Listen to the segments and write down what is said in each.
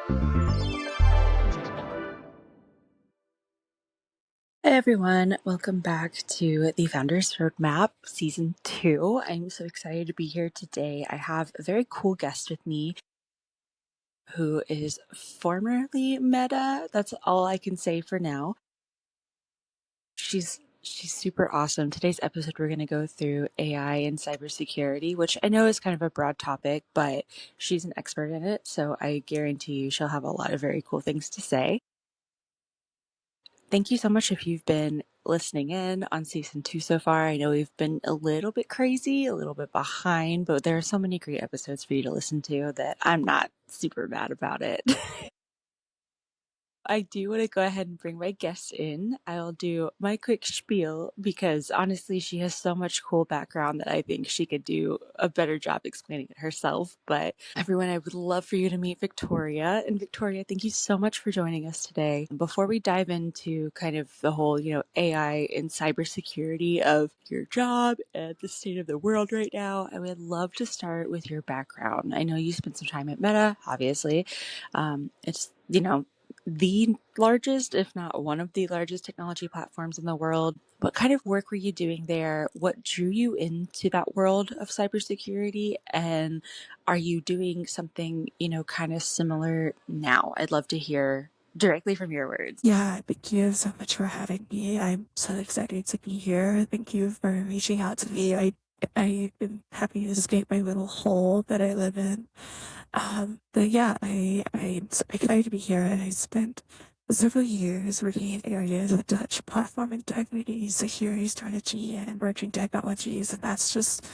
Hey everyone, welcome back to the Founders Roadmap Season 2. I'm so excited to be here today. I have a very cool guest with me who is formerly Meta. That's all I can say for now. She's super awesome. Today's episode, we're going to go through AI and cybersecurity, which I know is kind of a broad topic, but she's an expert in it, so I guarantee you she'll have a lot of very cool things to say. Thank you so much if you've been listening in on season 2 so far. I know we've been a little bit crazy, a little bit behind, but there are so many great episodes for you to listen to that I'm not super mad about it. I do want to go ahead and bring my guest in. I'll do my quick spiel because honestly, she has so much cool background that I think she could do a better job explaining it herself. But everyone, I would love for you to meet Victoria. And Victoria, thank you so much for joining us today. Before we dive into kind of the whole, AI and cybersecurity of your job and the state of the world right now, I would love to start with your background. I know you spent some time at Meta, obviously. It's, the largest, if not one of the largest technology platforms in the world. What kind of work were you doing there? What drew you into that world of cybersecurity? And are you doing something, kind of similar now? I'd love to hear directly from your words. Yeah, thank you so much for having me. I'm so excited to be here. Thank you for reaching out to me. I've been happy to escape my little hole that I live in. But yeah, I'm so excited to be here. And I spent several years working in areas of Dutch platform integrity, security strategy, and emerging technologies. And that's just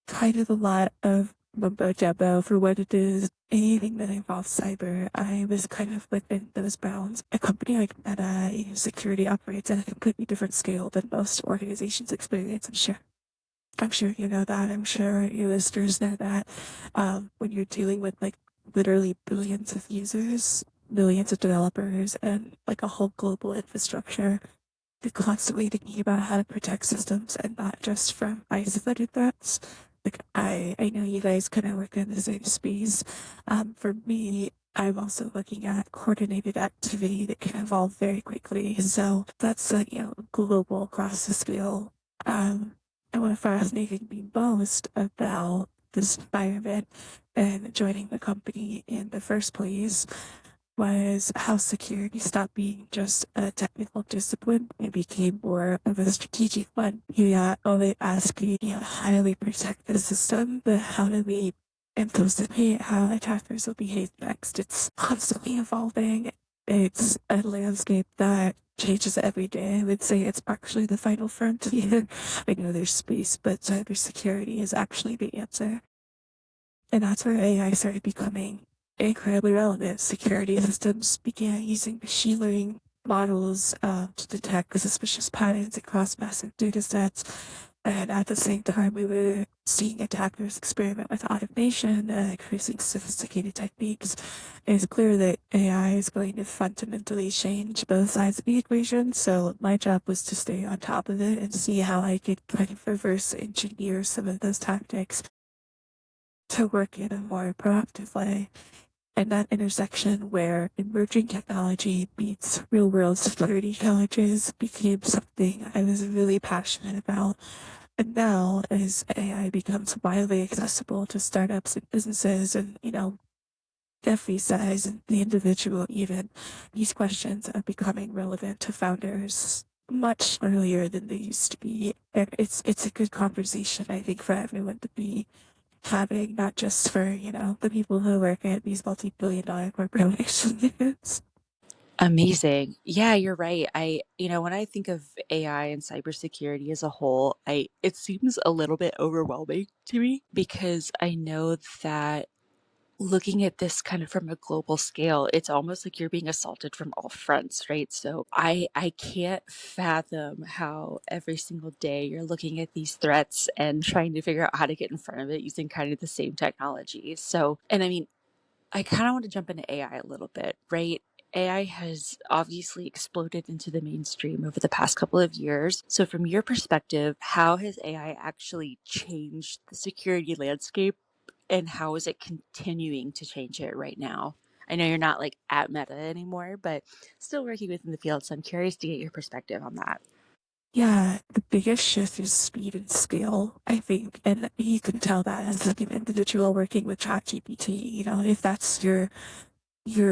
kind of a lot of mumbo jumbo for what it is. Anything that involves cyber, I was kind of within those bounds. A company like Meta, security operates at a completely different scale than most organizations experience. I'm sure you know that. I'm sure your listeners know that. When you're dealing with like literally billions of users, millions of developers, and like a whole global infrastructure, you're constantly thinking about how to protect systems and not just from isolated threats. Like I know you guys kind of work in the same space. For me, I'm also looking at coordinated activity that can evolve very quickly. So that's like, global across the scale. And what fascinated me most about this environment and joining the company in the first place was how security stopped being just a technical discipline and became more of a strategic one. You not only asking, how do we protect the system, but how do we anticipate how attackers will behave next? It's constantly evolving. It's a landscape that changes every day. I would say it's actually the final frontier. I know there's space, but cybersecurity is actually the answer. And that's where AI started becoming incredibly relevant. Security systems began using machine learning models to detect suspicious patterns across massive data sets. And at the same time, we were seeing attackers experiment with automation and increasing sophisticated techniques. It's clear that AI is going to fundamentally change both sides of the equation. So my job was to stay on top of it and see how I could kind of reverse engineer some of those tactics to work in a more proactive way. And that intersection where emerging technology meets real world security challenges became something I was really passionate about. And now, as AI becomes widely accessible to startups and businesses and, every size and the individual even, these questions are becoming relevant to founders much earlier than they used to be. And it's a good conversation, I think, for everyone to be having, not just for, the people who work at these multi-billion-dollar corporations. Amazing. Yeah, you're right. When I think of AI and cybersecurity as a whole, it seems a little bit overwhelming to me because I know that looking at this kind of from a global scale, it's almost like you're being assaulted from all fronts, right? So I can't fathom how every single day you're looking at these threats and trying to figure out how to get in front of it using kind of the same technology. So, and I mean, I kind of want to jump into AI a little bit, right? AI has obviously exploded into the mainstream over the past couple of years. So, from your perspective, how has AI actually changed the security landscape and how is it continuing to change it right now? I know you're not like at Meta anymore, but still working within the field. So I'm curious to get your perspective on that. Yeah, the biggest shift is speed and scale, I think. And you can tell that as like an individual working with ChatGPT, if that's your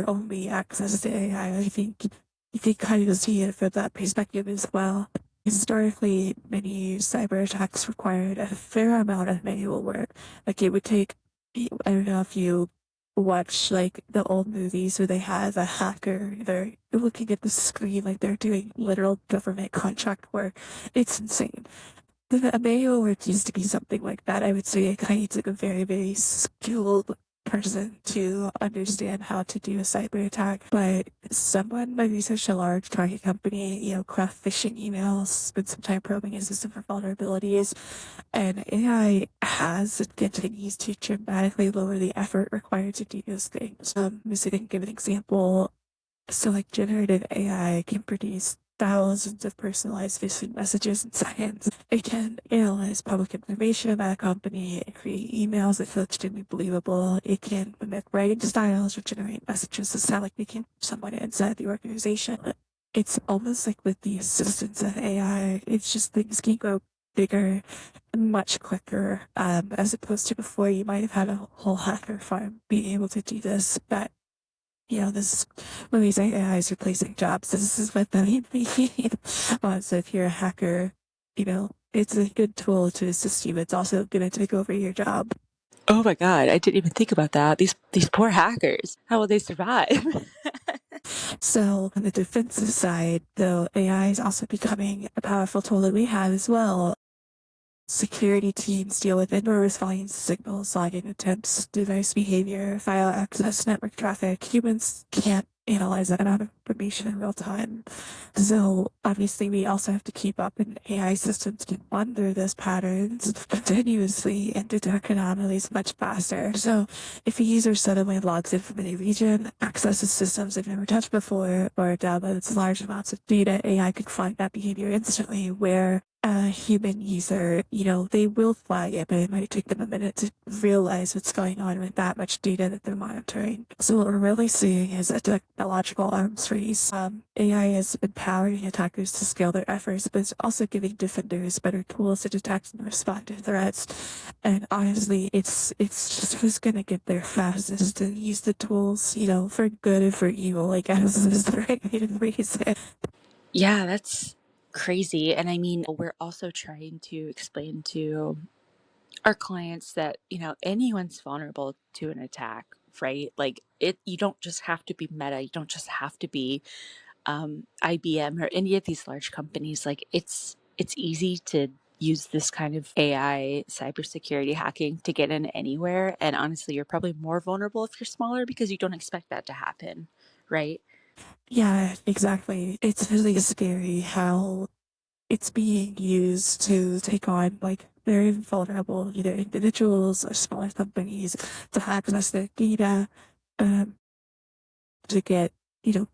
only access to AI, I think you can kind of see it from that perspective as well. Historically, many cyber attacks required a fair amount of manual work. Like it would take, I don't know if you watch like the old movies where they have a hacker, they're looking at the screen like they're doing literal government contract work. It's insane. The manual work used to be something like that. I would say it kind of took a very, very skilled person to understand how to do a cyber attack. But someone might research a large target company, craft phishing emails, spend some time probing a system for vulnerabilities, and AI has and continues to dramatically lower the effort required to do those things. Just to give an example, so like generative AI can produce thousands of personalized phishing messages in seconds. It can analyze public information about a company and create emails that feel extremely believable. It can mimic writing styles or generate messages that sound like they came from someone inside the organization. It's almost like with the assistance of AI, it's just things can go bigger and much quicker, as opposed to before you might have had a whole hacker farm being able to do this. But this when we say AI is replacing jobs, this is what that means. So if you're a hacker, it's a good tool to assist you, but it's also going to take over your job. Oh my God, I didn't even think about that. These poor hackers. How will they survive? So on the defensive side, though, AI is also becoming a powerful tool that we have as well. Security teams deal with enormous volumes of signals, logging attempts, device behavior, file access, network traffic. Humans can't analyze that amount of information in real time. So obviously we also have to keep up, and AI systems can monitor those patterns continuously and detect anomalies much faster. So if a user suddenly logs in from any region, accesses systems they've never touched before, or downloads large amounts of data, AI could find that behavior instantly, where a human user, they will flag it, but it might take them a minute to realize what's going on with that much data that they're monitoring. So what we're really seeing is a technological arms race. AI is empowering attackers to scale their efforts, but it's also giving defenders better tools to detect and respond to threats. And honestly, it's just who's gonna get there fastest and use the tools, for good and for evil, I guess is the right way to phrase it. Yeah, that's crazy. And I mean, we're also trying to explain to our clients that, anyone's vulnerable to an attack, right? Like you don't just have to be Meta, you don't just have to be IBM or any of these large companies. Like it's easy to use this kind of AI cybersecurity hacking to get in anywhere. And honestly, you're probably more vulnerable if you're smaller because you don't expect that to happen, right? Yeah, exactly. It's really scary how it's being used to take on like very vulnerable either individuals or smaller companies to access their data, um, to get,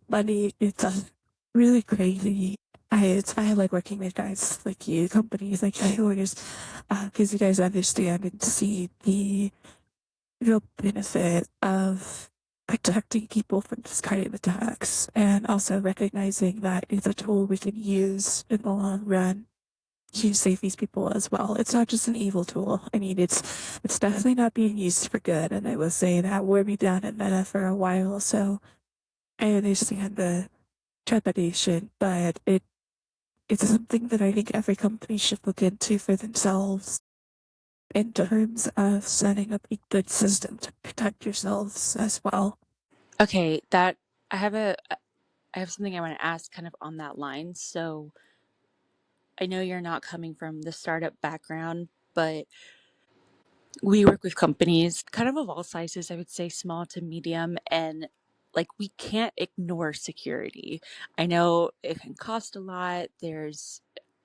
money. It's really crazy. I like working with guys like you, companies like yours, because you guys understand and see the real benefit of protecting people from this kind of attacks, and also recognizing that it's a tool we can use in the long run to save these people as well. It's not just an evil tool. I mean, it's definitely not being used for good. And I will say that wore me down at Meta for a while, so I understand the trepidation, but it's something that I think every company should look into for themselves in terms of setting up a good system to protect yourselves as well. Okay, that I have something I want to ask kind of on that line. So I know you're not coming from the startup background, but we work with companies kind of all sizes, I would say small to medium, and like we can't ignore security. I know it can cost a lot. There's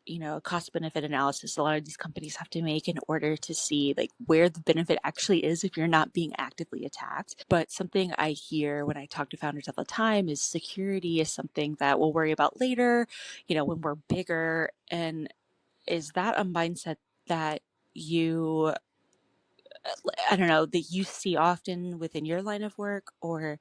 a cost benefit analysis a lot of these companies have to make in order to see like where the benefit actually is if you're not being actively attacked. But something I hear when I talk to founders all the time is security is something that we'll worry about later, when we're bigger. And is that a mindset that you I don't know, that you see often within your line of work, or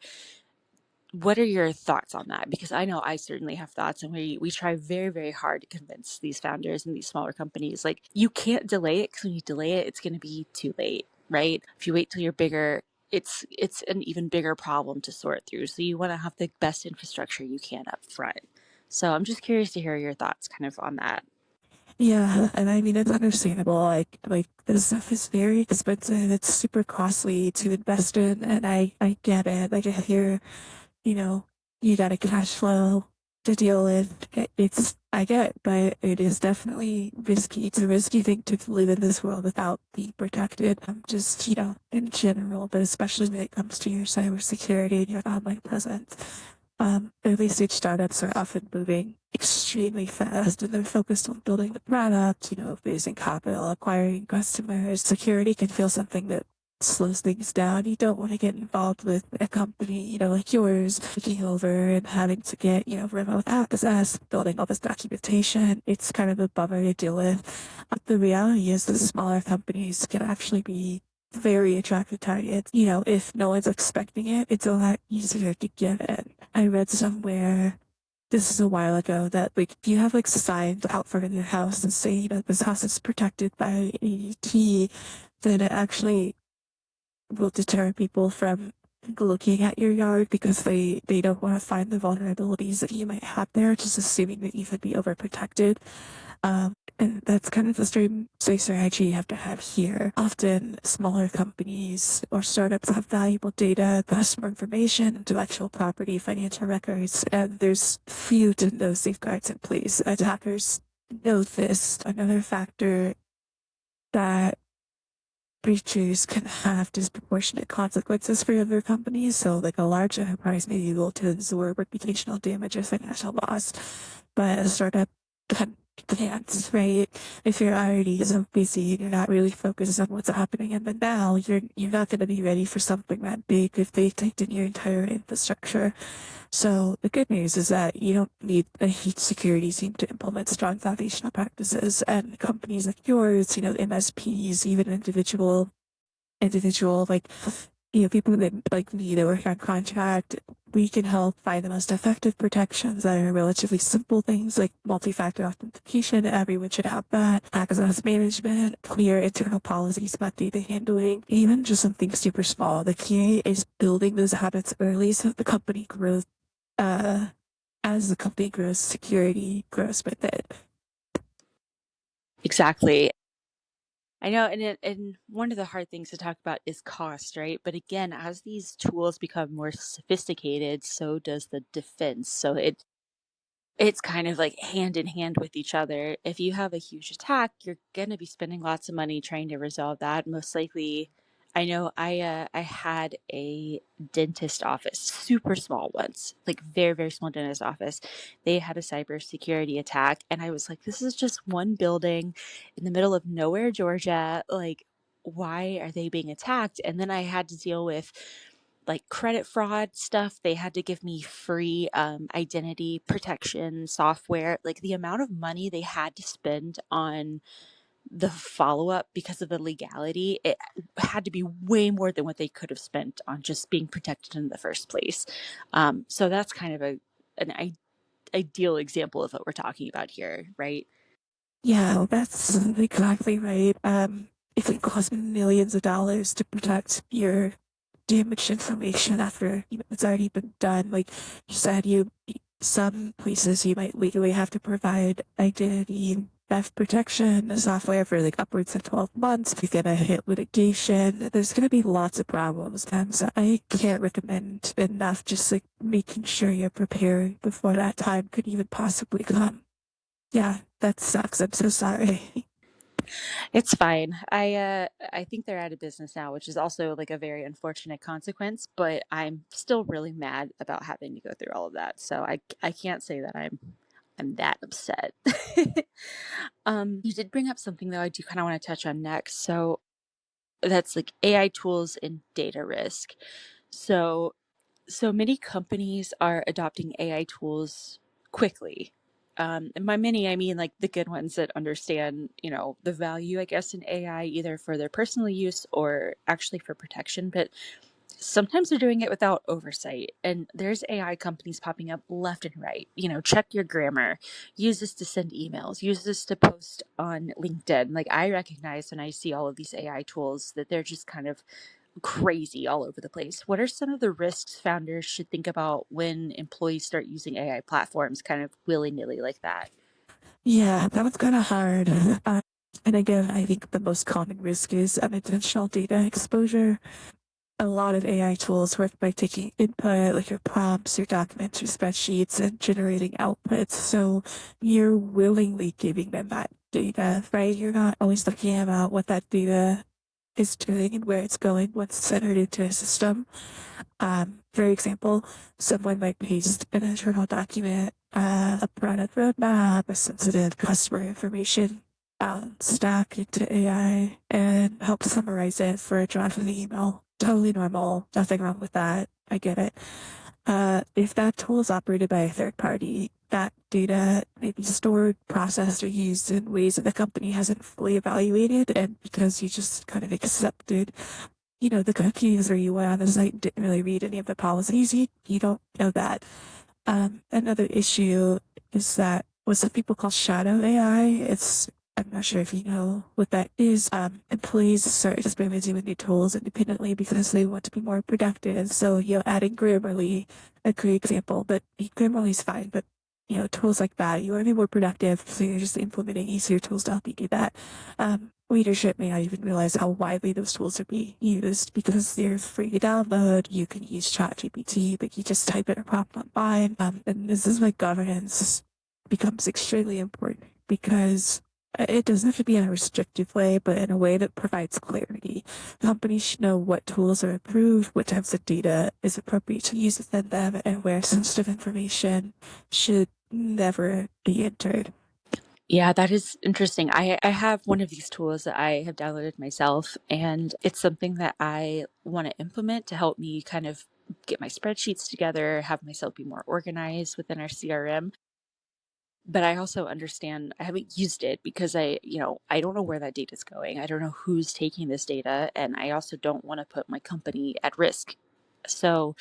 what are your thoughts on that? Because I know I certainly have thoughts, and we try very, very hard to convince these founders and these smaller companies, like, you can't delay it, because when you delay it, it's going to be too late, right? If you wait till you're bigger, it's an even bigger problem to sort through. So you want to have the best infrastructure you can up front. So I'm just curious to hear your thoughts kind of on that. Yeah, and I mean it's understandable. Like this stuff is very expensive. It's super costly to invest in, and I get it. Like I hear, you know, you got a cash flow to deal with. It's I get, but it is definitely risky. It's a risky thing to live in this world without being protected. Just in general, but especially when it comes to your cybersecurity and your online presence. Early stage startups are often moving extremely fast and they're focused on building the product, raising capital, acquiring customers. Security can feel something that slows things down. You don't want to get involved with a company, like yours, taking over and having to get, remote access, building all this documentation. It's kind of a bummer to deal with. The reality is that smaller companies can actually be very attractive targets. If no one's expecting it, it's a lot easier to get it. I read somewhere, this is a while ago, that like if you have like signs out front of your house and say that this house is protected by AET, then it actually will deter people from looking at your yard because they don't want to find the vulnerabilities that you might have there, just assuming that you could be overprotected. And that's kind of the same strategy you have to have here. Often smaller companies or startups have valuable data, customer information, intellectual property, financial records, and there's few to no safeguards in place. Attackers know this. Another factor that breaches can have disproportionate consequences for other companies. So, like a large enterprise may be able to absorb reputational damage or financial loss, but a startup can't, right? If you're already so busy and you're not really focused on what's happening in the now, you're not going to be ready for something that big if they take in your entire infrastructure. So the good news is that you don't need a huge security team to implement strong foundational practices, and companies like yours, MSPs, even individual like people that like me that work on contract, we can help find the most effective protections that are relatively simple things like multi-factor authentication. Everyone should have that. Access management, clear internal policies about data handling, even just something super small. The key is building those habits early so the company grows. Uh, as the company grows, security grows with it. Exactly. I know, and one of the hard things to talk about is cost, right? But again, as these tools become more sophisticated, so does the defense. So it's kind of like hand in hand with each other. If you have a huge attack, you're going to be spending lots of money trying to resolve that. Most likely, I know I had a dentist office, super small ones, like very, very small dentist office. They had a cybersecurity attack, and I was like, this is just one building in the middle of nowhere, Georgia. Like, why are they being attacked? And then I had to deal with like credit fraud stuff. They had to give me free identity protection software. Like the amount of money they had to spend on the follow up because of the legality, it had to be way more than what they could have spent on just being protected in the first place. So that's kind of an ideal example of what we're talking about here, right? Yeah, that's exactly right. If it costs millions of dollars to protect your damaged information after it's already been done, like you said, some places you might legally have to provide identity theft protection software for like upwards of 12 months. You're gonna hit litigation. There's gonna be lots of problems. And so I can't recommend enough just like making sure you're prepared before that time could even possibly come. Yeah, that sucks. I'm so sorry. It's fine. I think they're out of business now, which is also like a very unfortunate consequence, but I'm still really mad about having to go through all of that. So I can't say that I'm that upset. You did bring up something though I do kind of want to touch on next. So that's like AI tools and data risk. So so many companies are adopting AI tools quickly. And by many, I mean like the good ones that understand, the value, I guess, in AI, either for their personal use or actually for protection. But Sometimes they're doing it without oversight, and there's AI companies popping up left and right. Check your grammar, use this to send emails, use this to post on LinkedIn. Like, I recognize when I see all of these AI tools that they're just kind of crazy all over the place. What are some of the risks founders should think about when employees start using AI platforms kind of willy nilly like that? Yeah, that was kind of hard. And again, I think the most common risk is unintentional data exposure. A lot of AI tools work by taking input, like your prompts, your documents, your spreadsheets, and generating outputs. So you're willingly giving them that data, right? You're not always thinking about what that data is doing and where it's going, what's centered into a system. For example, someone might paste an internal document, a product roadmap, a sensitive customer information stack into AI and help summarize it for a draft of the email. Totally normal. Nothing wrong with that. I get it. If that tool is operated by a third party, that data may be stored, processed, or used in ways that the company hasn't fully evaluated. And because you just kind of accepted, the cookies or you went on the site and didn't really read any of the policies, you don't know that. Another issue is that what some people call shadow AI. I'm not sure if you know what that is. Employees start experimenting with new tools independently because they want to be more productive. So, adding Grammarly, a great example, but Grammarly is fine, but tools like that, you want to be more productive. So you're just implementing easier tools to help you do that. Leadership may not even realize how widely those tools are being used because they're free to download. You can use ChatGPT, but you just type in a prompt online. And this is why governance becomes extremely important because it doesn't have to be in a restrictive way, but in a way that provides clarity. Companies should know what tools are approved, what types of data is appropriate to use within them, and where sensitive information should never be entered. Yeah, that is interesting. I have one of these tools that I have downloaded myself, and it's something that I want to implement to help me kind of get my spreadsheets together, have myself be more organized within our CRM. But I also understand I haven't used it because I don't know where that data is going. I don't know who's taking this data, and I also don't want to put my company at risk. So,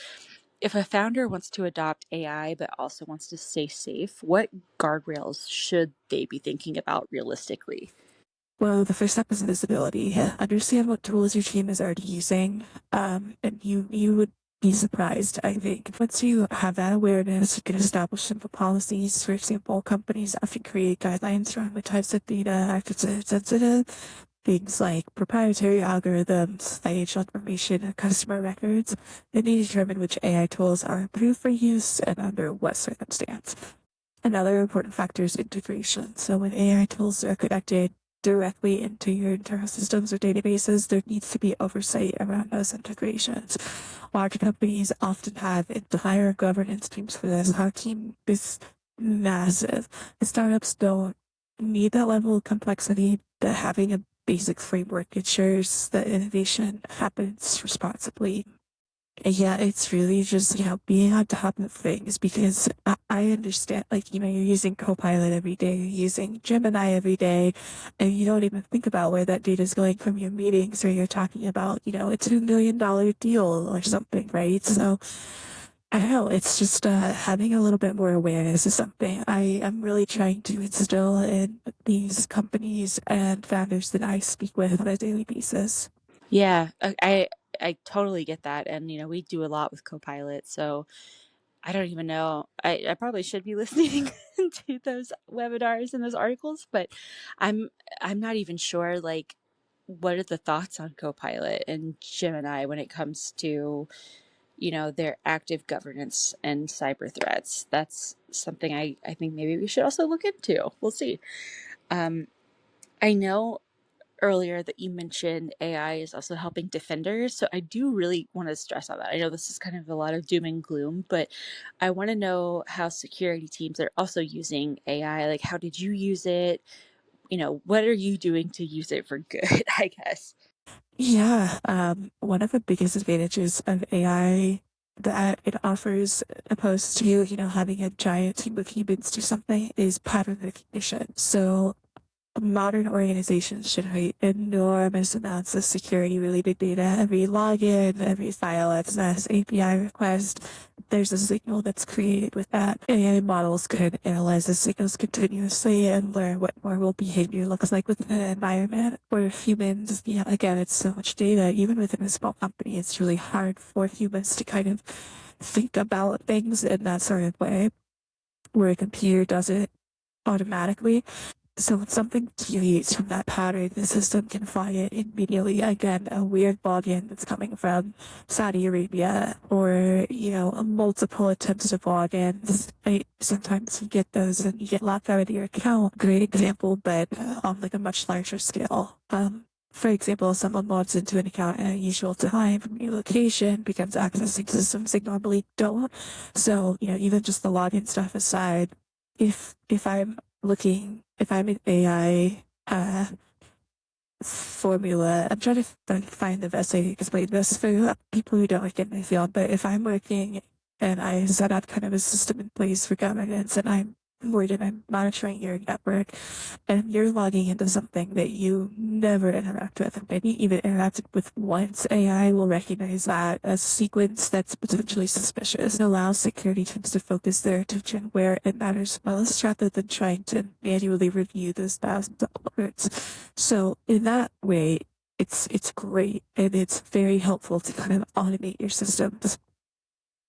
if a founder wants to adopt AI but also wants to stay safe, what guardrails should they be thinking about realistically? Well, the first step is visibility. Understand what tools your team is already using. And you would be surprised, I think. Once you have that awareness, you can establish simple policies. For example, companies often create guidelines around what types of data are considered sensitive. Things like proprietary algorithms, financial information, and customer records. They need to determine which AI tools are approved for use and under what circumstance. Another important factor is integration. So when AI tools are connected directly into your internal systems or databases, there needs to be oversight around those integrations. Large companies often have entire governance teams for this. Our team is massive. Startups don't need that level of complexity, but having a basic framework ensures that innovation happens responsibly. Yeah, it's really just, being on top of things because I understand, like, you're using Copilot every day, you're using Gemini every day, and you don't even think about where that data is going from your meetings or you're talking about, it's $2 million deal or something, right? So I don't know, it's just having a little bit more awareness is something I am really trying to instill in these companies and founders that I speak with on a daily basis. Yeah, I totally get that, and we do a lot with Copilot, so I don't even know. I probably should be listening to those webinars and those articles, but I'm I'm not even sure like what are the thoughts on Copilot and Gemini when it comes to their active governance and cyber threats. That's something I think maybe we should also look into. We'll see. Um, I know earlier that you mentioned AI is also helping defenders. So I do really want to stress on that. I know this is kind of a lot of doom and gloom, but I want to know how security teams are also using AI. Like, how did you use it? What are you doing to use it for good, I guess? Yeah, one of the biggest advantages of AI that it offers, opposed to, having a giant team of humans do something, is pattern recognition. So modern organizations generate enormous amounts of security related data. Every login, every file access, API request, there's a signal that's created with that. AI models could analyze the signals continuously and learn what normal behavior looks like within an environment. For humans, yeah, again, it's so much data. Even within a small company, it's really hard for humans to kind of think about things in that sort of way, where a computer does it automatically. So when something deviates from that pattern, the system can find it immediately. Again, a weird login that's coming from Saudi Arabia, or, multiple attempts to log in. Right? Sometimes you get those and you get locked out of your account. Great example, but on like a much larger scale. For example, someone logs into an account at a usual time from your location, becomes accessing systems they normally don't. So, even just the login stuff aside, if I'm an AI formula, I'm trying to find the best way to explain this for people who don't get in my field. But if I'm working and I set up kind of a system in place for governance, and I'm monitoring your network, and you're logging into something that you never interact with, and maybe even interacted with once, AI will recognize that as a sequence that's potentially suspicious and allows security teams to focus their attention where it matters most, rather than trying to manually review those thousands of alerts. So in that way, it's great, and it's very helpful to kind of automate your systems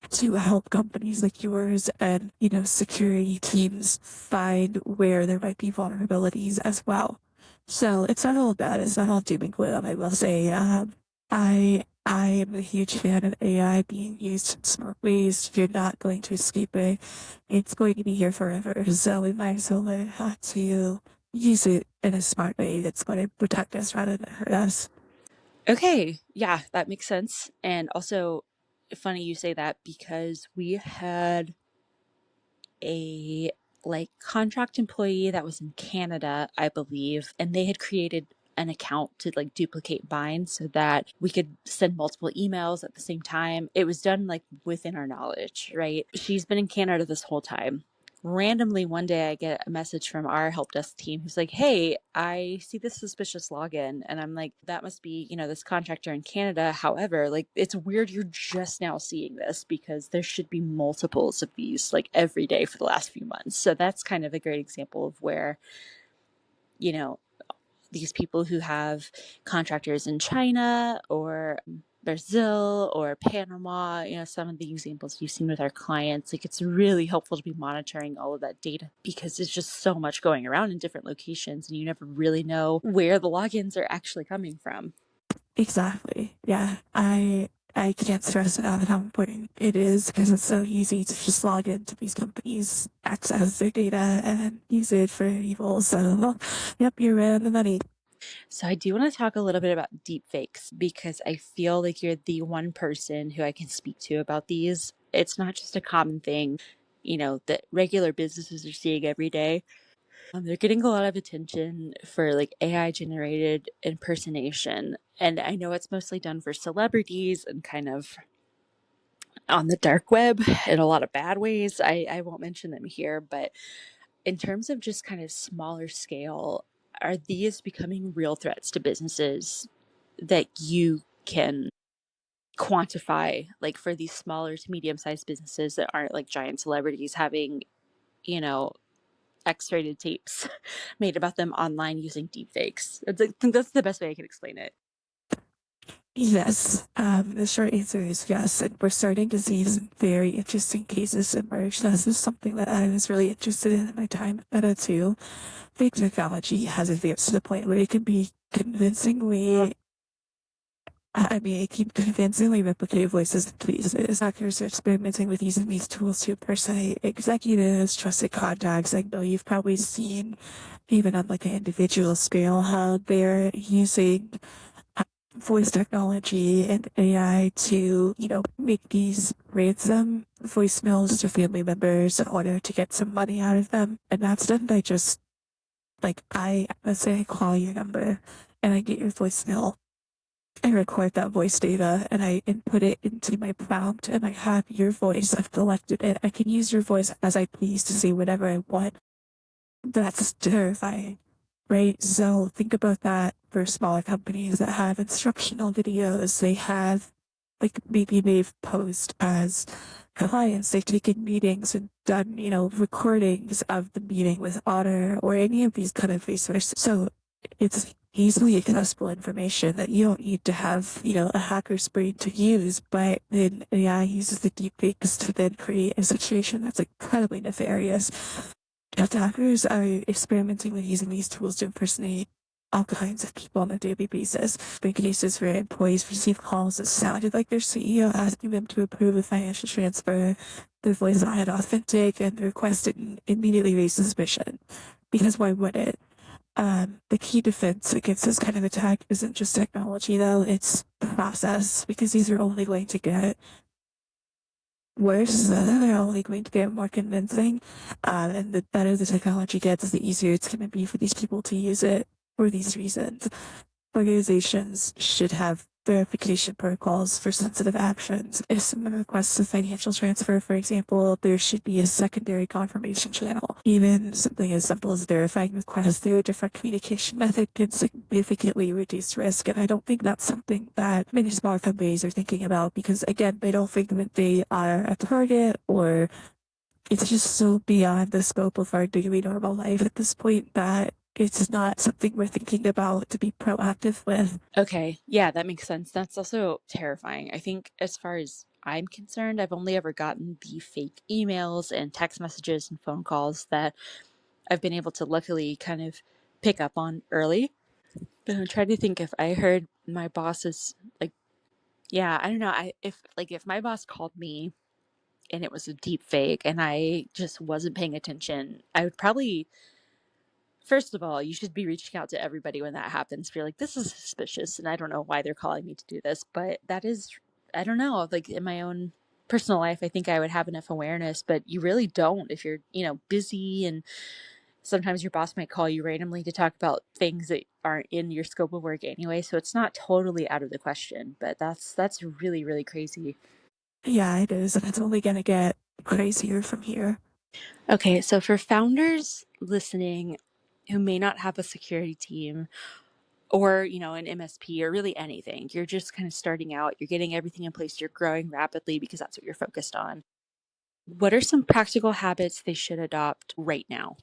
to help companies like yours and, security teams find where there might be vulnerabilities as well. So it's not all bad. It's not all doom and gloom. I will say, I am a huge fan of AI being used in smart ways. You're not going to escape it. It's going to be here forever. So we might as well learn how to use it in a smart way that's going to protect us rather than hurt us. Okay, yeah, that makes sense. And also, funny you say that because we had a contract employee that was in Canada, I believe, and they had created an account to duplicate bind so that we could send multiple emails at the same time. It was done within our knowledge, right? She's been in Canada this whole time. Randomly one day I get a message from our help desk team who's like, "Hey, I see this suspicious login." And I'm like, "That must be, this contractor in Canada. However, it's weird you're just now seeing this because there should be multiples of these every day for the last few months." So that's kind of a great example of where, you know, these people who have contractors in China or Brazil or Panama, some of the examples you've seen with our clients, it's really helpful to be monitoring all of that data because there's just so much going around in different locations and you never really know where the logins are actually coming from. Exactly. Yeah. I can't stress enough how important it is, because it's so easy to just log into these companies, access their data, and use it for evil. So, yep, you're right on the money. So I do want to talk a little bit about deepfakes because I feel like you're the one person who I can speak to about these. It's not just a common thing, that regular businesses are seeing every day. They're getting a lot of attention for AI generated impersonation. And I know it's mostly done for celebrities and kind of on the dark web in a lot of bad ways. I won't mention them here, but in terms of just kind of smaller scale, are these becoming real threats to businesses that you can quantify, for these smaller to medium sized businesses that aren't giant celebrities having, you know, X-rated tapes made about them online using deepfakes? I think that's the best way I can explain it. Yes. The short answer is yes. And we're starting to see some very interesting cases emerge. This is something that I was really interested in my time at Meta too. Fake technology has advanced to the point where it can be convincingly it can convincingly replicate voices and pieces. Hackers are experimenting with using these tools to impersonate executives, trusted contacts. I know you've probably seen, even on an individual scale, how they're using voice technology and AI to, make these ransom voicemails to family members in order to get some money out of them. And that's done by just, let's say I call your number and I get your voicemail. I record that voice data and I input it into my prompt, and I have your voice. I've collected it. I can use your voice as I please to say whatever I want. That's terrifying. right? So think about that for smaller companies that have instructional videos. They have, like, maybe they've posed as clients, they've taken meetings and done, recordings of the meeting with Otter or any of these kind of resources. So it's easily accessible information that you don't need to have, a hacker's brain to use, but then AI uses the deepfakes to then create a situation that's incredibly nefarious. Attackers are experimenting with using these tools to impersonate all kinds of people on a daily basis. Big cases where employees receive calls that sounded like their CEO asking them to approve a financial transfer. Their voice is not authentic, and the request immediately raised suspicion. Because why would it? The key defense against this kind of attack isn't just technology, though, it's the process, because these are only going to get worse. They're only going to get more convincing. And the better the technology gets, the easier it's going to be for these people to use it for these reasons. Organizations should have verification protocols for sensitive actions. If someone requests a financial transfer, for example, there should be a secondary confirmation channel. Even something as simple as verifying requests through a different communication method can significantly reduce risk. And I don't think that's something that many small companies are thinking about because, again, they don't think that they are a target, or it's just so beyond the scope of our daily normal life at this point that it's not something we're thinking about to be proactive with. Okay, yeah, that makes sense. That's also terrifying. I think, as far as I'm concerned, I've only ever gotten the fake emails and text messages and phone calls that I've been able to luckily kind of pick up on early. But I'm trying to think if I heard my boss's, like, yeah, I don't know. If my boss called me and it was a deep fake and I just wasn't paying attention, I would probably, first of all, you should be reaching out to everybody when that happens. If you're like, this is suspicious and I don't know why they're calling me to do this, but that is, I don't know, like in my own personal life, I think I would have enough awareness, but you really don't if you're, busy, and sometimes your boss might call you randomly to talk about things that aren't in your scope of work anyway. So it's not totally out of the question, but that's really, really crazy. Yeah, it is. And it's only going to get crazier from here. Okay, so for founders listening who may not have a security team or, an MSP or really anything, you're just kind of starting out, you're getting everything in place, you're growing rapidly because that's what you're focused on. What are some practical habits they should adopt right now?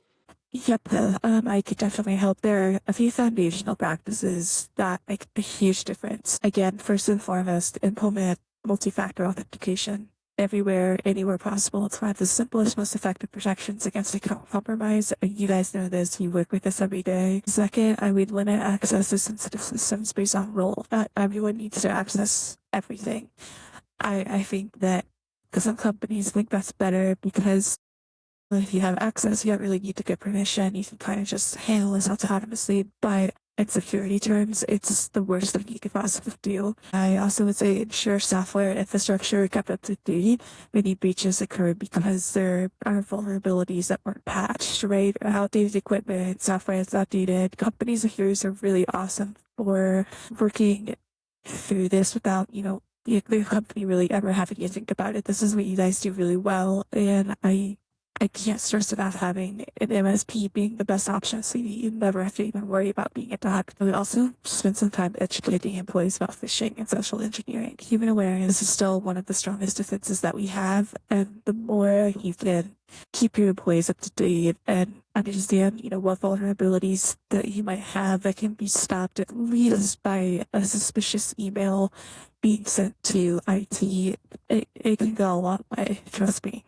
Yep, I could definitely help. There are a few foundational practices that make a huge difference. Again, first and foremost, implement multi-factor authentication everywhere, anywhere possible. It's one of the simplest, most effective protections against account compromise. You guys know this. You work with this every day. Second, I would limit access to sensitive systems based on role. Not everyone needs to access everything. I think that some companies think that's better because if you have access, you don't really need to get permission. You can kind of just handle this autonomously. But in security terms, it's the worst thing you could possibly do. I also would say ensure software infrastructure kept up to date when any breaches occur because there are vulnerabilities that weren't patched, right? Outdated equipment, software is outdated. Companies like yours are really awesome for working through this without, the company really ever having to think about it. This is what you guys do really well. And I can't stress enough having an MSP being the best option so you never have to even worry about being attacked. We also spend some time educating employees about phishing and social engineering. Human awareness is still one of the strongest defenses that we have, and the more you can keep your employees up to date and understand, what vulnerabilities that you might have that can be stopped at least by a suspicious email being sent to IT, it can go a long way, trust me.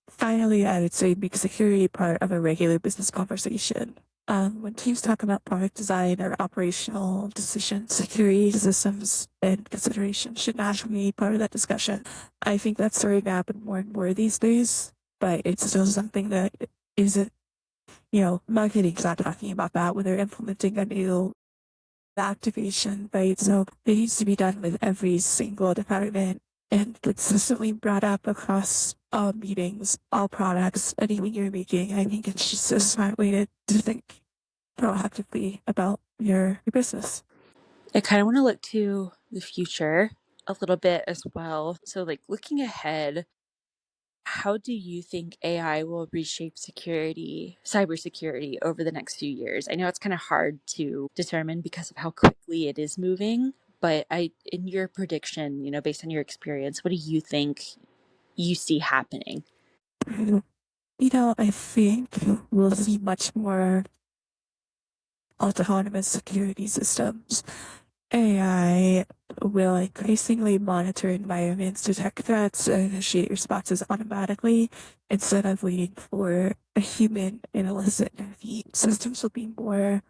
Finally, I would say make security part of a regular business conversation. When teams talk about product design or operational decisions, security systems and considerations should naturally be part of that discussion. I think that's starting to happen more and more these days, but it's still something that isn't, marketing's not talking about that when they're implementing a new activation, right? So it needs to be done with every single department and consistently brought up across all meetings, all products, anything you're making. I think it's just a smart way to think proactively about your business. I kind of want to look to the future a little bit as well. So, like, looking ahead, how do you think AI will reshape cybersecurity over the next few years? I know it's kind of hard to determine because of how quickly it is moving, but in your prediction, based on your experience, what do you think you see happening? I think we'll see much more autonomous security systems. AI will increasingly monitor environments, detect threats, and initiate responses automatically instead of waiting for a human in illicit intervene. Systems will be more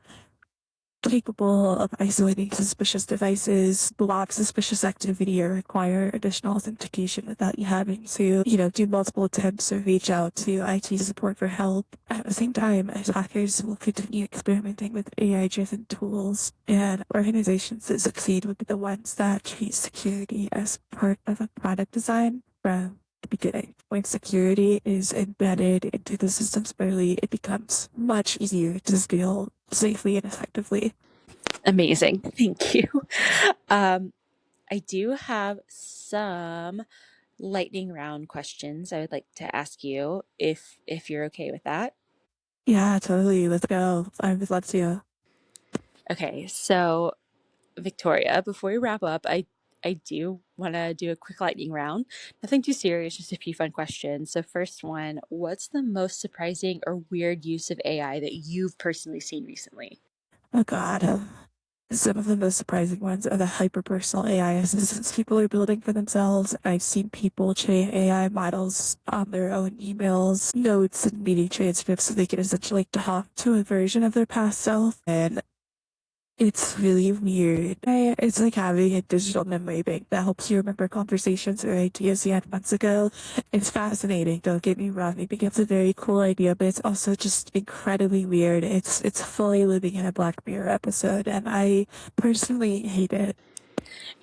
capable of isolating suspicious devices, block suspicious activity, or require additional authentication without you having to, do multiple attempts or reach out to IT support for help. At the same time, hackers will continue experimenting with AI-driven tools, and organizations that succeed will be the ones that treat security as part of a product design from the beginning. When security is embedded into the systems early, it becomes much easier to scale safely and effectively. Amazing. Thank you. Um, I do have some lightning round questions I would like to ask you if you're okay with that. Yeah, totally. Let's go. I would love to. Okay, so Victoria, before we wrap up, I do want to do a quick lightning round. Nothing too serious, just a few fun questions. So first one, what's the most surprising or weird use of AI that you've personally seen recently? Oh God. Some of the most surprising ones are the hyper-personal AI assistants people are building for themselves. I've seen people train AI models on their own emails, notes, and meeting transcripts so they can essentially talk to a version of their past self. And it's really weird. It's like having a digital memory bank that helps you remember conversations or ideas you had months ago. It's fascinating, don't get me wrong. I think it's a very cool idea, but it's also just incredibly weird. It's fully living in a Black Mirror episode, and I personally hate it.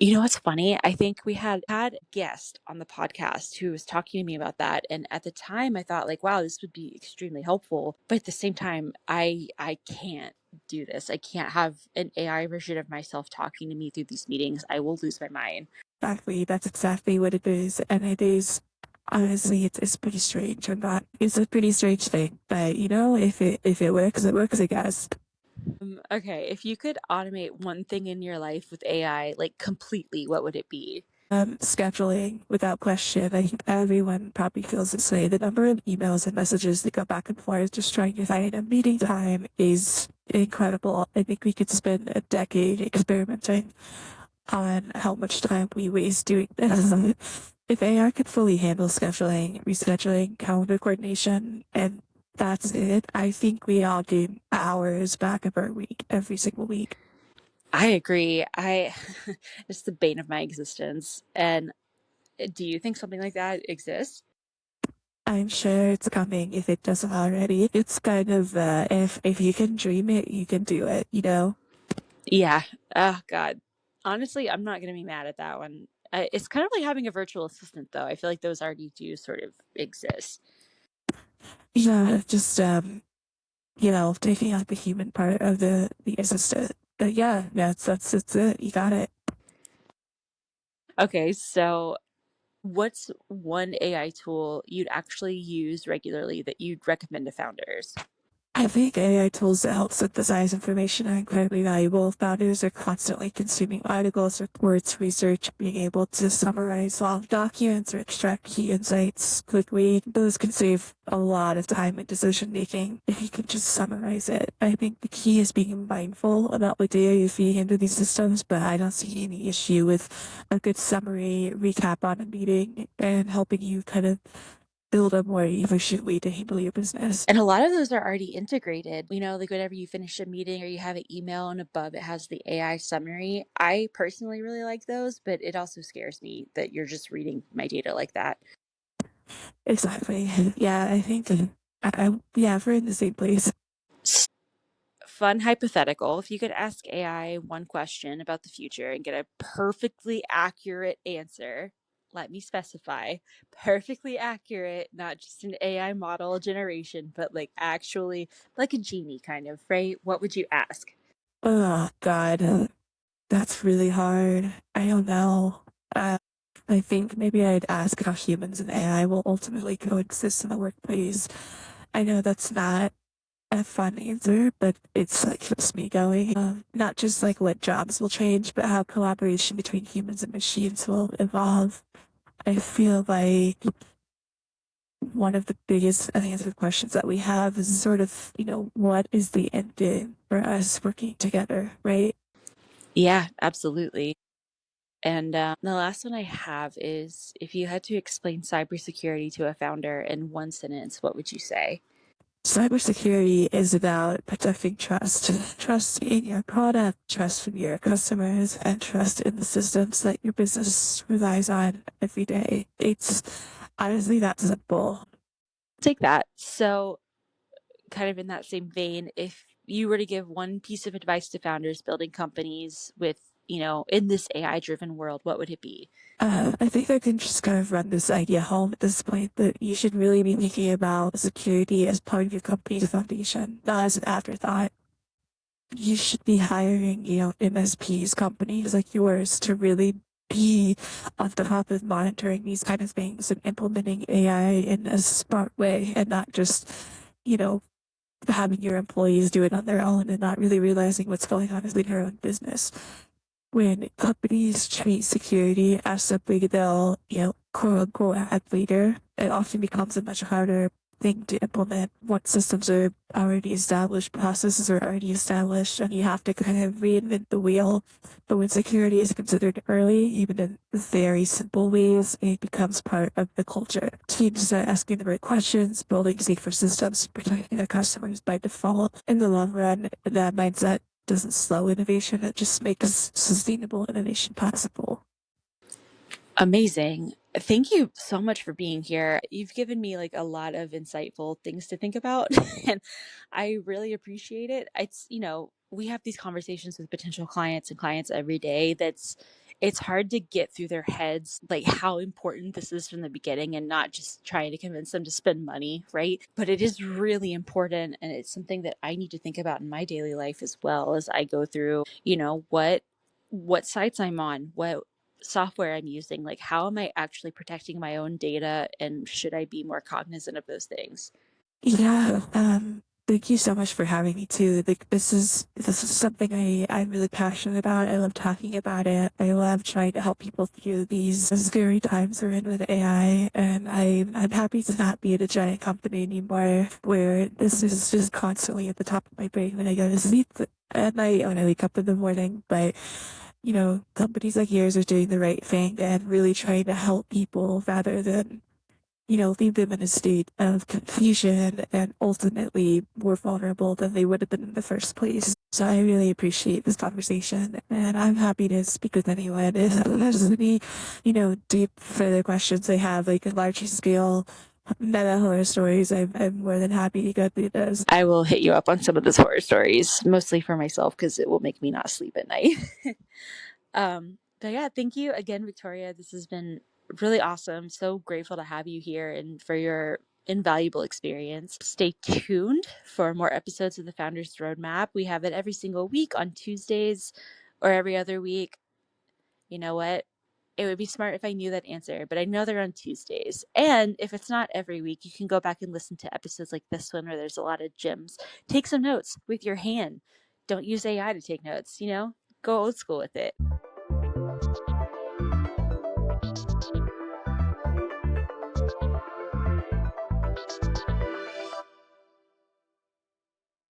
You know what's funny? I think we had a guest on the podcast who was talking to me about that, and at the time I thought like, wow, this would be extremely helpful. But at the same time, I can't do this. I can't have an AI version of myself talking to me through these meetings. I will lose my mind. Exactly, that's exactly what it is, and it is. Honestly, it's pretty strange. I'm not. It's a pretty strange thing, but if it works, it works. I guess. Okay, if you could automate one thing in your life with AI, like completely, what would it be? Scheduling without question. I think everyone probably feels this way. The number of emails and messages that go back and forth just trying to find a meeting time is incredible. I think we could spend a decade experimenting on how much time we waste doing this. If AI could fully handle scheduling, rescheduling, calendar coordination, and that's it, I think we all gain hours back of our week every single week. I agree. It's the bane of my existence. And do you think something like that exists? I'm sure it's coming if it doesn't already. It's kind of if you can dream it, you can do it. Yeah. Oh God. Honestly, I'm not gonna be mad at that one. It's kind of like having a virtual assistant, though. I feel like those already do sort of exist. Yeah, just taking out the human part of the assistant. But yeah, that's it. You got it. Okay, so what's one AI tool you'd actually use regularly that you'd recommend to founders? I think AI tools that help synthesize information are incredibly valuable. Founders are constantly consuming articles, reports, research, being able to summarize long documents or extract key insights quickly. Those can save a lot of time in decision making if you can just summarize it. I think the key is being mindful about what data you feed into these systems, but I don't see any issue with a good summary, recap on a meeting, and helping you kind of build a more efficient way to handle your business. And a lot of those are already integrated. Like whenever you finish a meeting or you have an email and above it has the AI summary. I personally really like those, but it also scares me that you're just reading my data like that. Exactly. Yeah, I think yeah, we're in the same place. Fun hypothetical. If you could ask AI one question about the future and get a perfectly accurate answer, let me specify perfectly accurate, not just an AI model generation, but like actually like a genie kind of, right? What would you ask? Oh God, that's really hard. I don't know. I think maybe I'd ask how humans and AI will ultimately coexist in the workplace. I know that's not a fun answer, but it's like keeps me going. Not just like what jobs will change, but how collaboration between humans and machines will evolve. I feel like one of the biggest unanswered questions that we have is sort of, what is the end game for us working together, right? Yeah, absolutely. And the last one I have is, if you had to explain cybersecurity to a founder in one sentence, what would you say? Cybersecurity is about protecting trust, trust in your product, trust from your customers, and trust in the systems that your business relies on every day. It's honestly that simple. Take that. So, kind of in that same vein, if you were to give one piece of advice to founders building companies with, in this AI driven world, what would it be? I think I can just kind of run this idea home at this point that you should really be thinking about security as part of your company's foundation, not as an afterthought. You should be hiring, MSPs, companies like yours to really be on top of monitoring these kind of things and implementing AI in a smart way and not just, you know, having your employees do it on their own and not really realizing what's going on as their own business. When companies treat security as something they'll, quote unquote, add later, it often becomes a much harder thing to implement once systems are already established, processes are already established, and you have to kind of reinvent the wheel. But when security is considered early, even in very simple ways, it becomes part of the culture. Teams start asking the right questions, building safer systems, protecting their customers by default. In the long run, that mindset doesn't slow innovation, it just makes sustainable innovation possible. Amazing. Thank you so much for being here. You've given me like a lot of insightful things to think about, and I really appreciate it. We have these conversations with potential clients and clients every day. It's hard to get through their heads like how important this is from the beginning and not just trying to convince them to spend money, right? But it is really important, and it's something that I need to think about in my daily life as well as I go through, what sites I'm on, what software I'm using, like how am I actually protecting my own data, and should I be more cognizant of those things? Yeah, thank you so much for having me too. Like this is something I'm really passionate about. I love talking about it. I love trying to help people through these scary times we're in with AI. And I'm happy to not be at a giant company anymore where this is just constantly at the top of my brain when I go to sleep at night when I wake up in the morning. But companies like yours are doing the right thing and really trying to help people rather than leave them in a state of confusion and ultimately more vulnerable than they would have been in the first place. So I really appreciate this conversation and I'm happy to speak with anyone. If there's any, deep further questions they have, like a larger scale meta horror stories, I'm more than happy to go through those. I will hit you up on some of those horror stories, mostly for myself because it will make me not sleep at night. But yeah, thank you again, Victoria. This has been really awesome. So grateful to have you here and for your invaluable experience. Stay tuned for more episodes of the Founders Roadmap. We have it every single week on Tuesdays or every other week. You know what? It would be smart if I knew that answer, but I know they're on Tuesdays. And if it's not every week, you can go back and listen to episodes like this one where there's a lot of gems. Take some notes with your hand. Don't use AI to take notes, go old school with it.